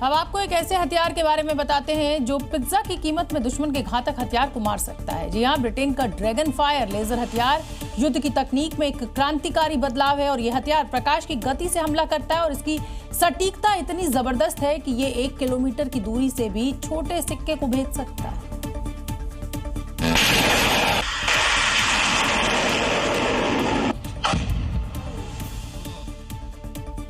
अब आपको एक ऐसे हथियार के बारे में बताते हैं जो पिज्जा की कीमत में दुश्मन के घातक हथियार को मार सकता है। जी हां, ब्रिटेन का ड्रैगन फायर लेजर हथियार युद्ध की तकनीक में एक क्रांतिकारी बदलाव है और यह हथियार प्रकाश की गति से हमला करता है और इसकी सटीकता इतनी जबरदस्त है कि ये 1 किलोमीटर की दूरी से भी छोटे सिक्के को भेज सकता है।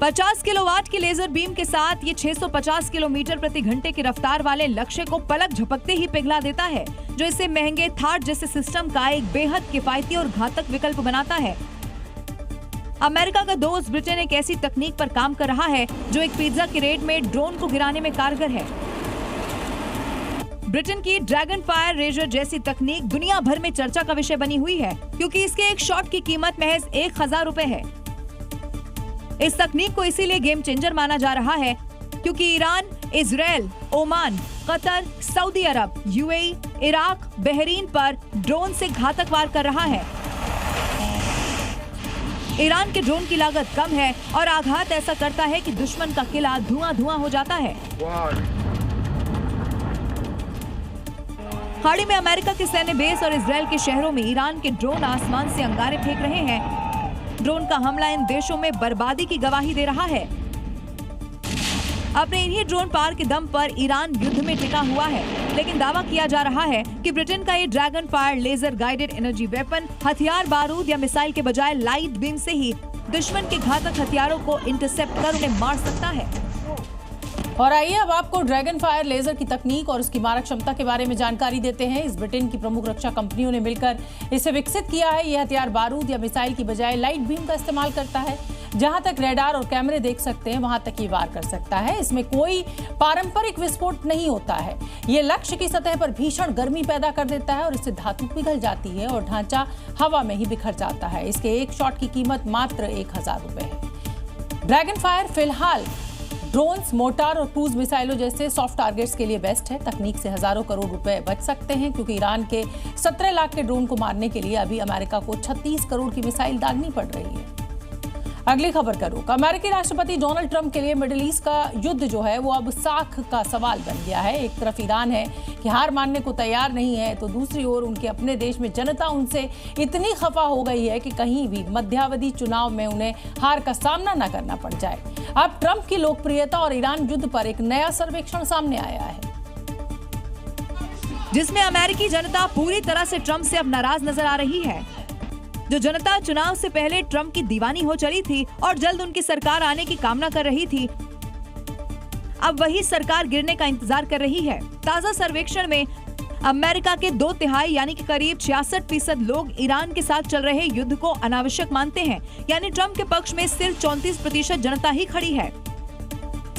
पचास किलोवाट की लेजर बीम के साथ ये 650 किलोमीटर प्रति घंटे की रफ्तार वाले लक्ष्य को पलक झपकते ही पिघला देता है, जो इसे महंगे थार जैसे सिस्टम का एक बेहद किफायती और घातक विकल्प बनाता है। अमेरिका का दोस्त ब्रिटेन एक ऐसी तकनीक पर काम कर रहा है जो एक पिज्जा की रेट में ड्रोन को गिराने में कारगर है। ब्रिटेन की ड्रैगन फायर लेजर जैसी तकनीक दुनिया भर में चर्चा का विषय बनी हुई है, क्योंकि इसके एक शॉट की कीमत महज 1000 रुपए है। इस तकनीक को इसीलिए गेम चेंजर माना जा रहा है क्योंकि Iran, Israel, Oman, Qatar, Saudi Arab, UAE, Iraq, Bahrain पर ड्रोन से घातक वार कर रहा है। ईरान के ड्रोन की लागत कम है और आघात ऐसा करता है कि दुश्मन का किला धुआं-धुआं हो जाता है। खाड़ी में अमेरिका के सैन्य बेस और इजराइल के शहरों में ईरान के ड्रोन आसमान से अंगारे फेंक रहे हैं। ड्रोन का हमला इन देशों में बर्बादी की गवाही दे रहा है। अपने इन्हीं ड्रोन पावर के दम पर ईरान युद्ध में टिका हुआ है, लेकिन दावा किया जा रहा है कि ब्रिटेन का ये dragon fire laser guided energy weapon हथियार, बारूद या मिसाइल के बजाय लाइट बीम से ही दुश्मन के घातक हथियारों को इंटरसेप्ट कर उन्हें मार सकता है। और आइए अब आपको ड्रैगन फायर लेजर की तकनीक और उसकी मारक क्षमता के बारे में जानकारी देते हैं। इस ब्रिटेन की प्रमुख रक्षा कंपनियों ने मिलकर इसे विकसित किया है। यह हथियार बारूद या मिसाइल की बजाय लाइट बीम का इस्तेमाल करता है। जहां तक रेडार और कैमरे देख सकते हैं वहां तक ये वार कर सकता है। इसमें कोई पारंपरिक विस्फोट नहीं होता है। ये लक्ष्य की सतह पर भीषण गर्मी पैदा कर देता है और इससे धातु पिघल जाती है और ढांचा हवा में ही बिखर जाता है। इसके एक शॉट की कीमत मात्र 1000 रुपए है। ड्रैगन फायर फिलहाल ड्रोन्स, मोर्टार और क्रूज मिसाइलों जैसे सॉफ्ट टारगेट्स के लिए बेस्ट है। तकनीक से हजारों करोड़ रुपए बच सकते हैं, क्योंकि ईरान के 17 लाख के ड्रोन को मारने के लिए अभी अमेरिका को 36 करोड़ की मिसाइल दागनी पड़ रही है। अगली खबर का रुख अमेरिकी राष्ट्रपति डोनाल्ड ट्रंप के लिए मिडिल ईस्ट का युद्ध जो है वो अब साख का सवाल बन गया है। एक तरफ ईरान है कि हार मानने को तैयार नहीं है, तो दूसरी ओर उनके अपने देश में जनता उनसे इतनी खफा हो गई है कि कहीं भी मध्यावधि चुनाव में उन्हें हार का सामना न करना पड़ जाए। अब ट्रंप की लोकप्रियता और ईरान युद्ध पर एक नया सर्वेक्षण सामने आया है, जिसमें अमेरिकी जनता पूरी तरह से ट्रंप से अब नाराज नजर आ रही है। जो जनता चुनाव से पहले ट्रंप की दीवानी हो चली थी और जल्द उनकी सरकार आने की कामना कर रही थी, अब वही सरकार गिरने का इंतजार कर रही है। ताजा सर्वेक्षण में अमेरिका के 2/3 यानी कि करीब 66% लोग ईरान के साथ चल रहे युद्ध को अनावश्यक मानते हैं। यानी ट्रंप के पक्ष में सिर्फ 34% जनता ही खड़ी है।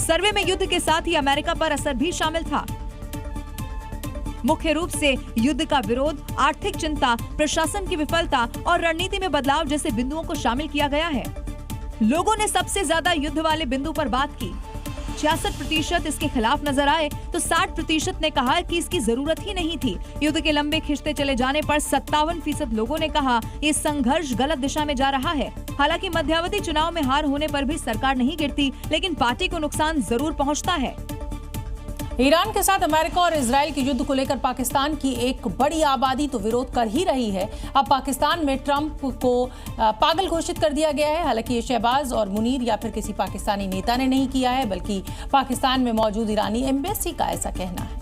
सर्वे में युद्ध के साथ ही अमेरिका पर असर भी शामिल था। मुख्य रूप से युद्ध का विरोध, आर्थिक चिंता, प्रशासन की विफलता और रणनीति में बदलाव जैसे बिंदुओं को शामिल किया गया है। लोगों ने सबसे ज्यादा युद्ध वाले बिंदु पर बात की। 66% इसके खिलाफ नजर आए तो 60% ने कहा कि इसकी जरूरत ही नहीं थी। युद्ध के लंबे खिंचते चले जाने पर 57% लोगों ने कहा ये संघर्ष गलत दिशा में जा रहा है। हालांकि मध्यावधि चुनाव में हार होने पर भी सरकार नहीं गिरती, लेकिन पार्टी को नुकसान जरूर पहुंचता है। ईरान के साथ अमेरिका और इजराइल के युद्ध को लेकर पाकिस्तान की एक बड़ी आबादी तो विरोध कर ही रही है। अब पाकिस्तान में ट्रंप को पागल घोषित कर दिया गया है। हालांकि ये शहबाज और मुनीर या फिर किसी पाकिस्तानी नेता ने नहीं किया है, बल्कि पाकिस्तान में मौजूद ईरानी एम्बेसी का ऐसा कहना है।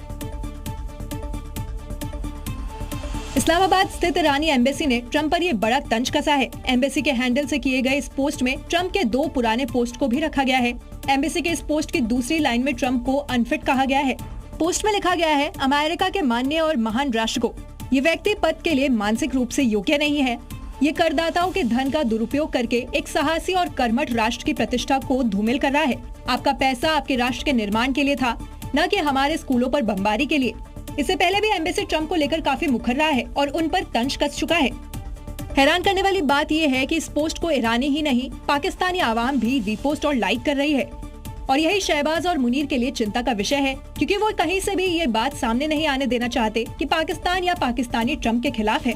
इस्लामाबाद स्थित ईरानी एम्बेसी ने ट्रंप पर ये बड़ा तंज कसा है। एम्बेसी के हैंडल से किए गए इस पोस्ट में ट्रंप के 2 पुराने पोस्ट को भी रखा गया है। एम्बेसी के इस पोस्ट की दूसरी लाइन में ट्रंप को अनफिट कहा गया है। पोस्ट में लिखा गया है, अमेरिका के माननीय और महान राष्ट्र को, ये व्यक्ति पद के लिए मानसिक रूप से योग्य नहीं है। ये करदाताओं के धन का दुरुपयोग करके एक साहसी और कर्मठ राष्ट्र की प्रतिष्ठा को धूमिल कर रहा है। आपका पैसा आपके राष्ट्र के निर्माण के लिए था, न कि हमारे स्कूलों पर बमबारी के लिए। इससे पहले भी एम्बेसी ट्रंप को लेकर काफी मुखर रहा है और उन पर तंज कस चुका है। हैरान करने वाली बात यह है कि इस पोस्ट को ईरानी ही नहीं, पाकिस्तानी आवाम भी रीपोस्ट और लाइक कर रही है। और यही शहबाज और मुनीर के लिए चिंता का विषय है, क्योंकि वो कहीं से भी ये बात सामने नहीं आने देना चाहते कि पाकिस्तान या पाकिस्तानी ट्रंप के खिलाफ है।